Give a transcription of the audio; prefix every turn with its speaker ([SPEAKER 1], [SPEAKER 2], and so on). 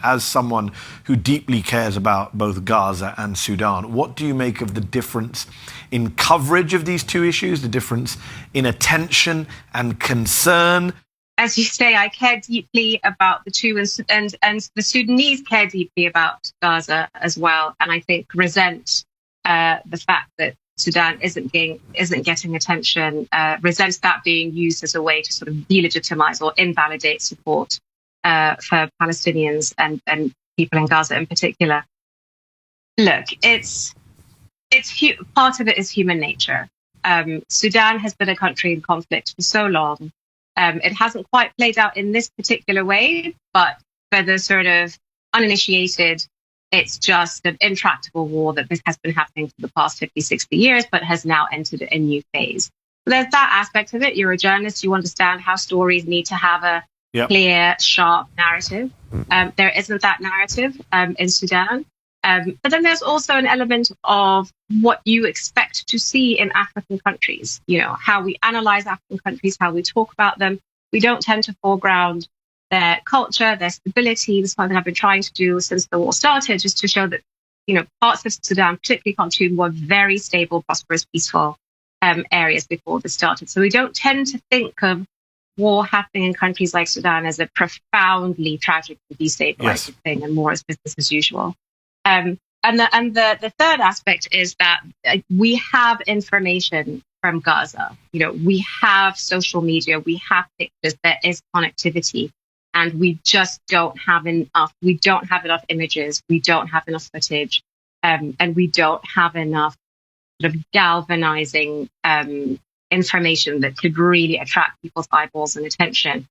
[SPEAKER 1] As someone who deeply cares about both Gaza and Sudan, what do you make of the difference in coverage of these two issues, the difference in attention and concern?
[SPEAKER 2] As you say, I care deeply about the two, and the Sudanese care deeply about Gaza as well, and I think resent the fact that Sudan isn't getting attention, resents that being used as a way to sort of delegitimize or invalidate support for Palestinians and people in Gaza in particular. Look, it's part of it is human nature. Sudan has been a country in conflict for so long. It hasn't quite played out in this particular way, but for the sort of uninitiated, it's just an intractable war that this has been happening for the past 50, 60 years, but has now entered a new phase. There's that aspect of it. You're a journalist. You understand how stories need to have a clear, sharp narrative. There isn't that narrative in Sudan. But then there's also an element of what you expect to see in African countries. You know, how we analyze African countries, how we talk about them. We don't tend to foreground their culture, their stability. This is something I've been trying to do since the war started, just to show that, you know, parts of Sudan, particularly Khartoum, were very stable, prosperous, peaceful areas before this started. So we don't tend to think of war happening in countries like Sudan as a profoundly tragic and destabilizing thing, and more as business as usual. And the third aspect is that we have information from Gaza. You know, we have social media, we have pictures, there is connectivity, and we just don't have enough. We don't have enough images, we don't have enough footage, and we don't have enough sort of galvanizing information that could really attract people's eyeballs and attention.